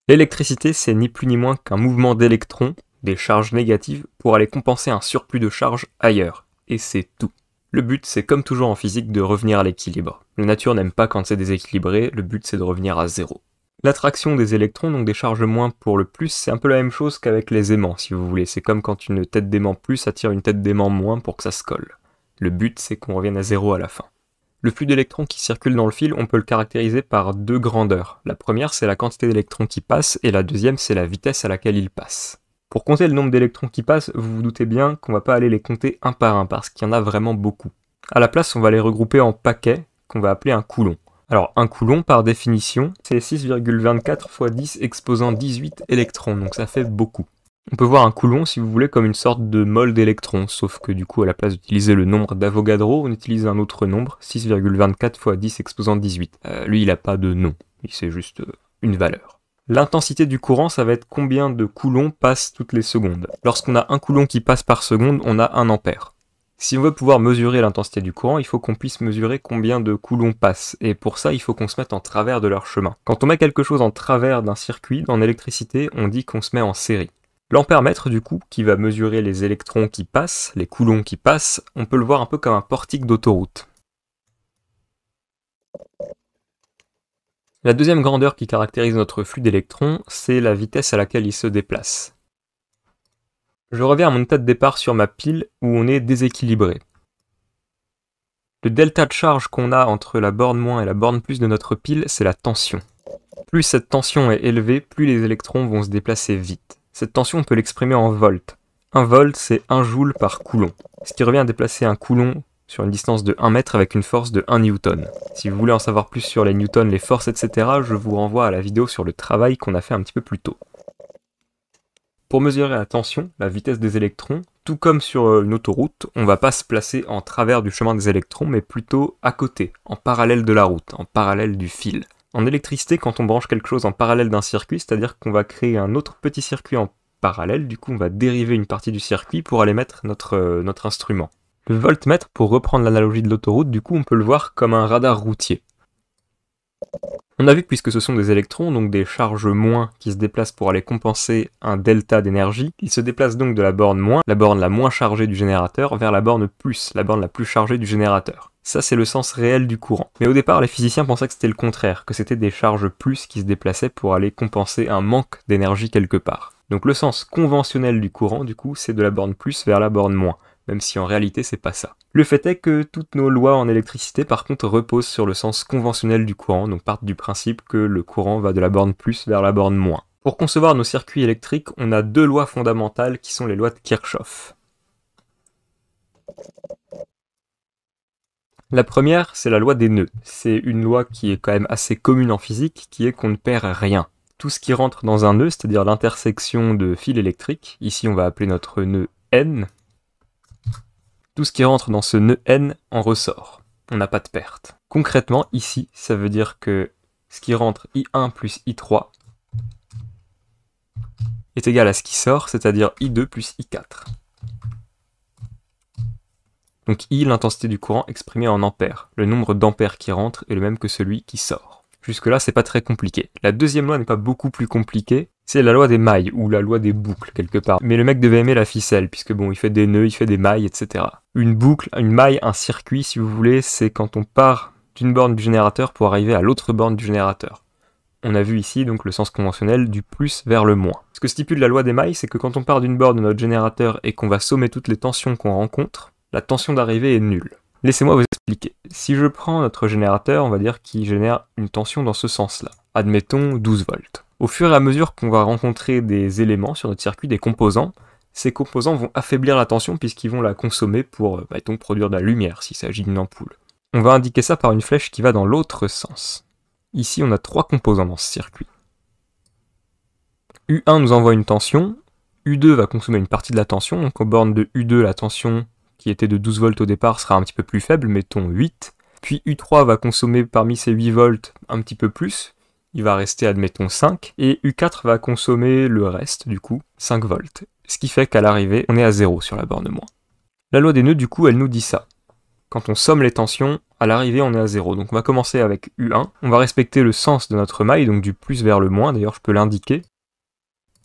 L'électricité, c'est ni plus ni moins qu'un mouvement d'électrons, des charges négatives, pour aller compenser un surplus de charge ailleurs. Et c'est tout. Le but, c'est comme toujours en physique de revenir à l'équilibre. La nature n'aime pas quand c'est déséquilibré, le but c'est de revenir à zéro. L'attraction des électrons, donc des charges moins pour le plus, c'est un peu la même chose qu'avec les aimants, si vous voulez. C'est comme quand une tête d'aimant plus attire une tête d'aimant moins pour que ça se colle. Le but, c'est qu'on revienne à zéro à la fin. Le flux d'électrons qui circule dans le fil, on peut le caractériser par deux grandeurs. La première, c'est la quantité d'électrons qui passent, et la deuxième, c'est la vitesse à laquelle ils passent. Pour compter le nombre d'électrons qui passent, vous vous doutez bien qu'on va pas aller les compter un par un, parce qu'il y en a vraiment beaucoup. À la place, on va les regrouper en paquets, qu'on va appeler un coulomb. Alors, un coulomb, par définition, c'est 6,24 x 10 exposant 18 électrons, donc ça fait beaucoup. On peut voir un coulomb, si vous voulez, comme une sorte de mole d'électrons, sauf que du coup, à la place d'utiliser le nombre d'Avogadro, on utilise un autre nombre, 6,24 x 10 exposant 18. Lui, il n'a pas de nom, c'est juste une valeur. L'intensité du courant, ça va être combien de coulombs passent toutes les secondes. Lorsqu'on a un coulomb qui passe par seconde, on a 1 ampère. Si on veut pouvoir mesurer l'intensité du courant, il faut qu'on puisse mesurer combien de coulombs passent, et pour ça, il faut qu'on se mette en travers de leur chemin. Quand on met quelque chose en travers d'un circuit, en électricité, on dit qu'on se met en série. L'ampère-mètre, du coup, qui va mesurer les électrons qui passent, les coulombs qui passent, on peut le voir un peu comme un portique d'autoroute. La deuxième grandeur qui caractérise notre flux d'électrons, c'est la vitesse à laquelle il se déplace. Je reviens à mon état de départ sur ma pile où on est déséquilibré. Le delta de charge qu'on a entre la borne moins et la borne plus de notre pile, c'est la tension. Plus cette tension est élevée, plus les électrons vont se déplacer vite. Cette tension, on peut l'exprimer en volts. 1 volt, c'est 1 joule par coulomb, ce qui revient à déplacer un coulomb sur une distance de 1 mètre avec une force de 1 newton. Si vous voulez en savoir plus sur les newtons, les forces, etc., je vous renvoie à la vidéo sur le travail qu'on a fait un petit peu plus tôt. Pour mesurer la tension, la vitesse des électrons, tout comme sur une autoroute, on ne va pas se placer en travers du chemin des électrons, mais plutôt à côté, en parallèle de la route, en parallèle du fil. En électricité, quand on branche quelque chose en parallèle d'un circuit, c'est-à-dire qu'on va créer un autre petit circuit en parallèle, du coup on va dériver une partie du circuit pour aller mettre notre instrument. Le voltmètre, pour reprendre l'analogie de l'autoroute, du coup on peut le voir comme un radar routier. On a vu que puisque ce sont des électrons, donc des charges moins qui se déplacent pour aller compenser un delta d'énergie, ils se déplacent donc de la borne moins, la borne la moins chargée du générateur, vers la borne plus, la borne la plus chargée du générateur. Ça, c'est le sens réel du courant. Mais au départ, les physiciens pensaient que c'était le contraire, que c'était des charges plus qui se déplaçaient pour aller compenser un manque d'énergie quelque part. Donc le sens conventionnel du courant, du coup, c'est de la borne plus vers la borne moins, même si en réalité, c'est pas ça. Le fait est que toutes nos lois en électricité, par contre, reposent sur le sens conventionnel du courant, donc partent du principe que le courant va de la borne plus vers la borne moins. Pour concevoir nos circuits électriques, on a deux lois fondamentales qui sont les lois de Kirchhoff. La première, c'est la loi des nœuds. C'est une loi qui est quand même assez commune en physique, qui est qu'on ne perd rien. Tout ce qui rentre dans un nœud, c'est-à-dire l'intersection de fils électriques, ici on va appeler notre nœud N, tout ce qui rentre dans ce nœud N en ressort. On n'a pas de perte. Concrètement, ici, ça veut dire que ce qui rentre I1 plus I3 est égal à ce qui sort, c'est-à-dire I2 plus I4. Donc I, l'intensité du courant exprimée en ampères. Le nombre d'ampères qui rentre est le même que celui qui sort. Jusque-là, c'est pas très compliqué. La deuxième loi n'est pas beaucoup plus compliquée, c'est la loi des mailles, ou la loi des boucles, quelque part. Mais le mec devait aimer la ficelle, puisque bon, il fait des nœuds, il fait des mailles, etc. Une boucle, une maille, un circuit, si vous voulez, c'est quand on part d'une borne du générateur pour arriver à l'autre borne du générateur. On a vu ici donc le sens conventionnel du plus vers le moins. Ce que stipule la loi des mailles, c'est que quand on part d'une borne de notre générateur et qu'on va sommer toutes les tensions qu'on rencontre, la tension d'arrivée est nulle. Laissez-moi vous expliquer. Si je prends notre générateur, on va dire qu'il génère une tension dans ce sens-là. Admettons 12 volts. Au fur et à mesure qu'on va rencontrer des éléments sur notre circuit, des composants, ces composants vont affaiblir la tension puisqu'ils vont la consommer pour, mettons, produire de la lumière s'il s'agit d'une ampoule. On va indiquer ça par une flèche qui va dans l'autre sens. Ici, on a 3 composants dans ce circuit. U1 nous envoie une tension, U2 va consommer une partie de la tension, donc aux bornes de U2, la tension qui était de 12 volts au départ sera un petit peu plus faible, mettons 8. Puis U3 va consommer parmi ces 8 volts un petit peu plus, il va rester admettons 5, et U4 va consommer le reste du coup, 5 volts. Ce qui fait qu'à l'arrivée, on est à 0 sur la borne moins. La loi des nœuds du coup, elle nous dit ça. quand on somme les tensions, à l'arrivée on est à 0. Donc on va commencer avec U1, on va respecter le sens de notre maille, donc du plus vers le moins, d'ailleurs je peux l'indiquer.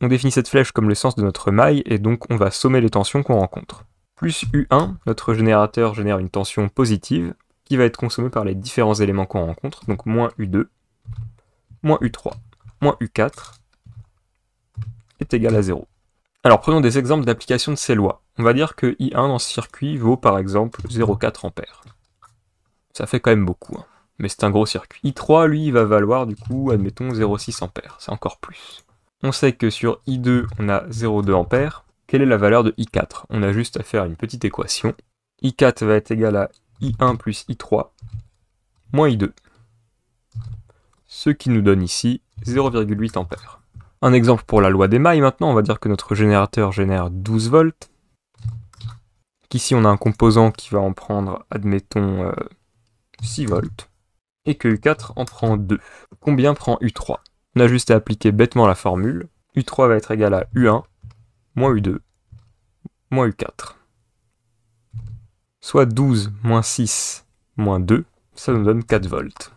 On définit cette flèche comme le sens de notre maille, et donc on va sommer les tensions qu'on rencontre. Plus U1, notre générateur génère une tension positive, qui va être consommée par les différents éléments qu'on rencontre, donc moins U2, moins U3, moins U4, est égal à 0. Alors prenons des exemples d'application de ces lois. On va dire que I1 dans ce circuit vaut par exemple 0,4 A. Ça fait quand même beaucoup, hein. Mais c'est un gros circuit. I3, lui, il va valoir du coup, admettons, 0,6 A. C'est encore plus. On sait que sur I2, on a 0,2 A. Quelle est la valeur de I4? On a juste à faire une petite équation. I4 va être égal à I1 plus I3 moins I2. Ce qui nous donne ici 0,8 A. Un exemple pour la loi des mailles maintenant, on va dire que notre générateur génère 12 volts. Qu'ici on a un composant qui va en prendre, admettons, 6 volts. Et que U4 en prend 2. Combien prend U3? On a juste à appliquer bêtement la formule. U3 va être égal à U1 moins U2 moins U4. Soit 12 moins 6 moins 2, ça nous donne 4 volts.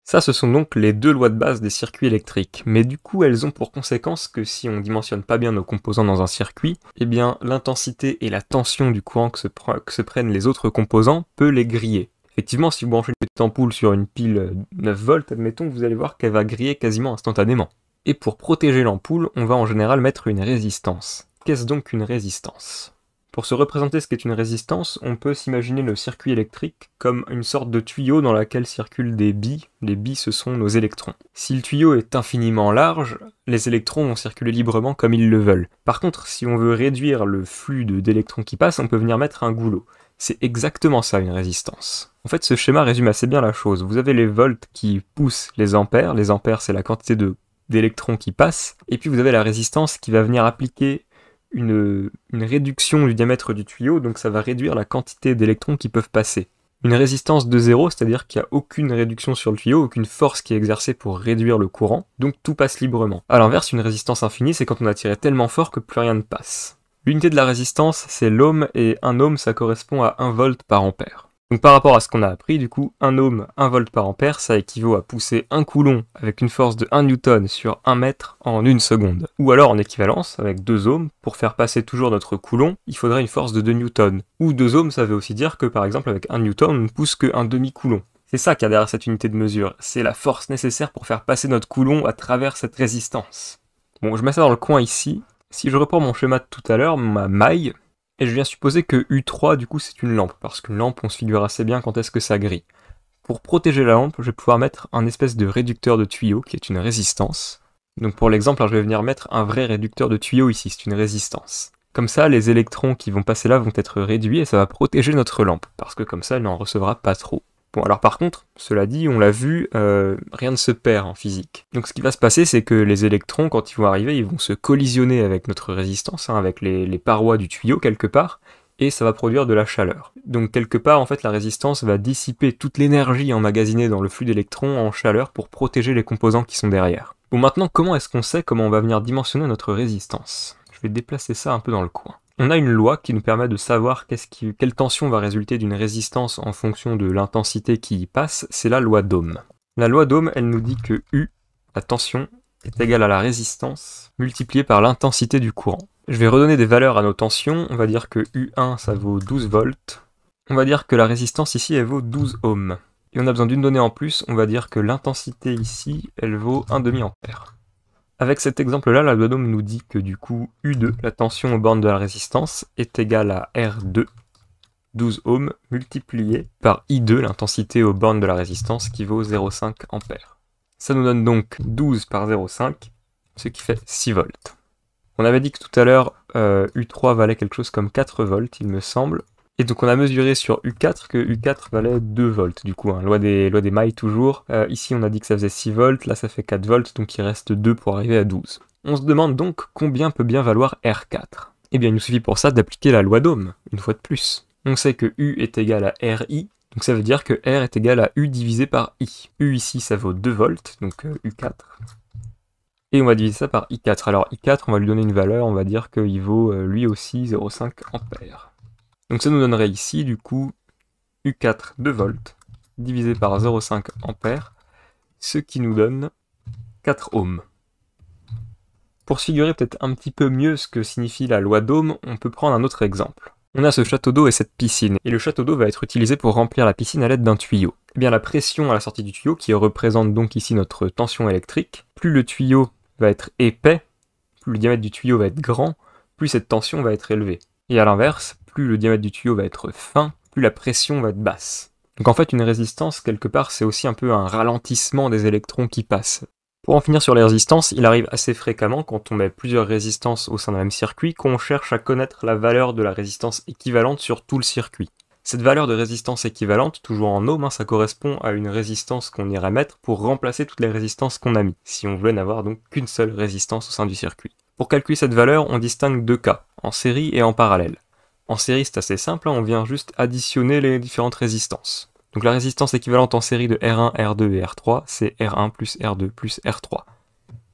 Ça, ce sont donc les deux lois de base des circuits électriques, mais du coup elles ont pour conséquence que si on dimensionne pas bien nos composants dans un circuit, eh bien l'intensité et la tension du courant que se prennent les autres composants peut les griller. Effectivement, si vous branchez une petite ampoule sur une pile 9 volts, admettons, vous allez voir qu'elle va griller quasiment instantanément. Et pour protéger l'ampoule, on va en général mettre une résistance. Qu'est-ce donc une résistance ? Pour se représenter ce qu'est une résistance, on peut s'imaginer le circuit électrique comme une sorte de tuyau dans lequel circulent des billes. Les billes, ce sont nos électrons. Si le tuyau est infiniment large, les électrons vont circuler librement comme ils le veulent. Par contre, si on veut réduire le flux d'électrons qui passent, on peut venir mettre un goulot. C'est exactement ça, une résistance. En fait, ce schéma résume assez bien la chose. Vous avez les volts qui poussent les ampères. Les ampères, c'est la quantité d'électrons qui passent. Et puis vous avez la résistance qui va venir appliquer une réduction du diamètre du tuyau, donc ça va réduire la quantité d'électrons qui peuvent passer. Une résistance de 0, c'est-à-dire qu'il n'y a aucune réduction sur le tuyau, aucune force qui est exercée pour réduire le courant, donc tout passe librement. A l'inverse, une résistance infinie, c'est quand on a tiré tellement fort que plus rien ne passe. L'unité de la résistance, c'est l'ohm, et 1 ohm, ça correspond à 1 volt par ampère. Donc par rapport à ce qu'on a appris, du coup, 1 ohm, 1 volt par ampère, ça équivaut à pousser 1 coulomb avec une force de 1 newton sur 1 mètre en 1 seconde. Ou alors en équivalence, avec 2 ohms, pour faire passer toujours notre coulomb, il faudrait une force de 2 newtons. Ou 2 ohms, ça veut aussi dire que par exemple avec 1 newton, on ne pousse que 1 demi-coulomb. C'est ça qu'il y a derrière cette unité de mesure, c'est la force nécessaire pour faire passer notre coulomb à travers cette résistance. Bon, je mets ça dans le coin ici. Si je reprends mon schéma de tout à l'heure, ma maille, et je viens supposer que U3, du coup, c'est une lampe, parce qu'une lampe, on se figure assez bien quand est-ce que ça grille. Pour protéger la lampe, je vais pouvoir mettre un espèce de réducteur de tuyau, qui est une résistance. Donc pour l'exemple, je vais venir mettre un vrai réducteur de tuyau ici, c'est une résistance. Comme ça, les électrons qui vont passer là vont être réduits, et ça va protéger notre lampe, parce que comme ça, elle n'en recevra pas trop. Bon, alors par contre, cela dit, on l'a vu, rien ne se perd en physique. Donc ce qui va se passer, c'est que les électrons, quand ils vont arriver, ils vont se collisionner avec notre résistance, avec les parois du tuyau quelque part, et ça va produire de la chaleur. Donc quelque part, en fait, la résistance va dissiper toute l'énergie emmagasinée dans le flux d'électrons en chaleur pour protéger les composants qui sont derrière. Bon, maintenant, comment est-ce qu'on sait comment on va venir dimensionner notre résistance ? Je vais déplacer ça un peu dans le coin. On a une loi qui nous permet de savoir quelle tension va résulter d'une résistance en fonction de l'intensité qui y passe, c'est la loi d'Ohm. La loi d'Ohm, elle nous dit que U, la tension, est égale à la résistance multipliée par l'intensité du courant. Je vais redonner des valeurs à nos tensions, on va dire que U1 ça vaut 12 volts, on va dire que la résistance ici elle vaut 12 ohms. Et on a besoin d'une donnée en plus, on va dire que l'intensité ici elle vaut 1 demi-ampère. Avec cet exemple-là, la loi d'Ohm nous dit que du coup, U2, la tension aux bornes de la résistance, est égale à R2, 12 ohms, multiplié par I2, l'intensité aux bornes de la résistance, qui vaut 0,5 ampères. Ça nous donne donc 12 par 0,5, ce qui fait 6 volts. On avait dit que tout à l'heure, U3 valait quelque chose comme 4 volts, il me semble. Et donc on a mesuré sur U4 que U4 valait 2 volts, du coup, loi des mailles toujours. Ici on a dit que ça faisait 6 volts, là ça fait 4 volts, donc il reste 2 pour arriver à 12. On se demande donc combien peut bien valoir R4. Eh bien il nous suffit pour ça d'appliquer la loi d'Ohm, une fois de plus. On sait que U est égal à RI, donc ça veut dire que R est égal à U divisé par I. U ici ça vaut 2 volts, donc U4. Et on va diviser ça par I4. Alors I4 on va lui donner une valeur, on va dire qu'il vaut lui aussi 0,5 ampères. Donc ça nous donnerait ici, du coup, U4 de volts, divisé par 0,5 ampères, ce qui nous donne 4 ohms. Pour se figurer peut-être un petit peu mieux ce que signifie la loi d'Ohm, on peut prendre un autre exemple. On a ce château d'eau et cette piscine, et le château d'eau va être utilisé pour remplir la piscine à l'aide d'un tuyau. Eh bien la pression à la sortie du tuyau, qui représente donc ici notre tension électrique, plus le tuyau va être épais, plus le diamètre du tuyau va être grand, plus cette tension va être élevée. Et à l'inverse, plus le diamètre du tuyau va être fin, plus la pression va être basse. Donc en fait une résistance, quelque part, c'est aussi un peu un ralentissement des électrons qui passent. Pour en finir sur les résistances, il arrive assez fréquemment, quand on met plusieurs résistances au sein d'un même circuit, qu'on cherche à connaître la valeur de la résistance équivalente sur tout le circuit. Cette valeur de résistance équivalente, toujours en ohms, ça correspond à une résistance qu'on irait mettre pour remplacer toutes les résistances qu'on a mis, si on voulait n'avoir donc qu'une seule résistance au sein du circuit. Pour calculer cette valeur, on distingue deux cas, en série et en parallèle. En série, c'est assez simple, on vient juste additionner les différentes résistances. Donc la résistance équivalente en série de R1, R2 et R3, c'est R1 plus R2 plus R3.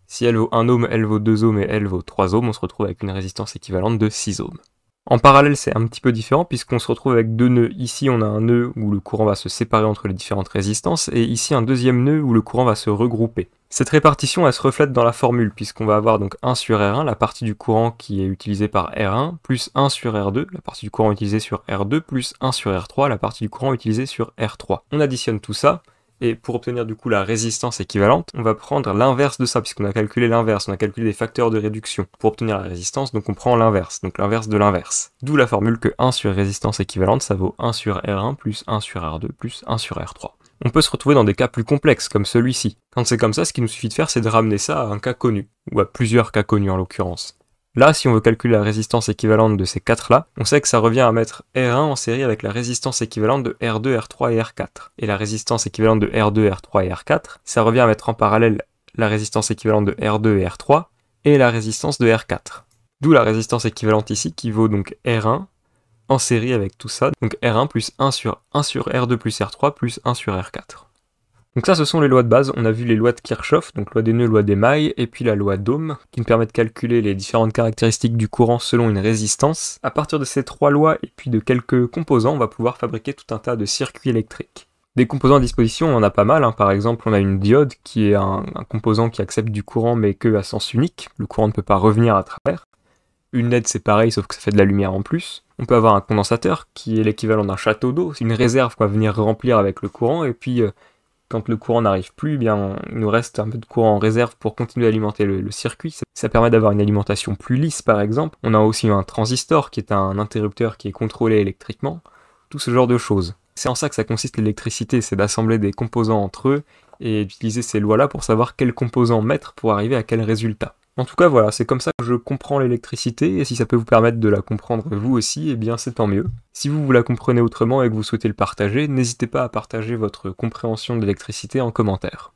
Si elle vaut 1 ohm, elle vaut 2 ohms et elle vaut 3 ohms, on se retrouve avec une résistance équivalente de 6 ohms. En parallèle, c'est un petit peu différent puisqu'on se retrouve avec deux nœuds. Ici, on a un nœud où le courant va se séparer entre les différentes résistances, et ici un deuxième nœud où le courant va se regrouper. Cette répartition, elle se reflète dans la formule, puisqu'on va avoir donc 1 sur R1, la partie du courant qui est utilisée par R1, plus 1 sur R2, la partie du courant utilisée sur R2, plus 1 sur R3, la partie du courant utilisée sur R3. On additionne tout ça, et pour obtenir du coup la résistance équivalente, on va prendre l'inverse de ça, puisqu'on a calculé l'inverse, on a calculé des facteurs de réduction. Pour obtenir la résistance, donc on prend l'inverse, donc l'inverse de l'inverse. D'où la formule que 1 sur résistance équivalente, ça vaut 1 sur R1 plus 1 sur R2 plus 1 sur R3. On peut se retrouver dans des cas plus complexes, comme celui-ci. Quand c'est comme ça, ce qu'il nous suffit de faire, c'est de ramener ça à un cas connu, ou à plusieurs cas connus en l'occurrence. Là, si on veut calculer la résistance équivalente de ces quatre-là, on sait que ça revient à mettre R1 en série avec la résistance équivalente de R2, R3 et R4. Et la résistance équivalente de R2, R3 et R4, ça revient à mettre en parallèle la résistance équivalente de R2 et R3 et la résistance de R4. D'où la résistance équivalente ici qui vaut donc R1 en série avec tout ça, donc R1 plus 1 sur R2 plus R3 plus 1 sur R4. Donc ça, ce sont les lois de base. On a vu les lois de Kirchhoff, donc loi des nœuds, loi des mailles, et puis la loi d'Ohm, qui nous permet de calculer les différentes caractéristiques du courant selon une résistance. À partir de ces trois lois et puis de quelques composants, on va pouvoir fabriquer tout un tas de circuits électriques. Des composants à disposition, on en a pas mal, hein. Par exemple, on a une diode qui est un composant qui accepte du courant mais que à sens unique. Le courant ne peut pas revenir à travers. Une LED, c'est pareil, sauf que ça fait de la lumière en plus. On peut avoir un condensateur qui est l'équivalent d'un château d'eau. C'est une réserve qu'on va venir remplir avec le courant, et puis quand le courant n'arrive plus, bien, il nous reste un peu de courant en réserve pour continuer à alimenter le circuit. Ça permet d'avoir une alimentation plus lisse, par exemple. On a aussi un transistor, qui est un interrupteur qui est contrôlé électriquement. Tout ce genre de choses. C'est en ça que ça consiste l'électricité, c'est d'assembler des composants entre eux et d'utiliser ces lois-là pour savoir quels composants mettre pour arriver à quel résultat. En tout cas, voilà, c'est comme ça que je comprends l'électricité, et si ça peut vous permettre de la comprendre vous aussi, eh bien c'est tant mieux. Si vous la comprenez autrement et que vous souhaitez le partager, n'hésitez pas à partager votre compréhension de l'électricité en commentaire.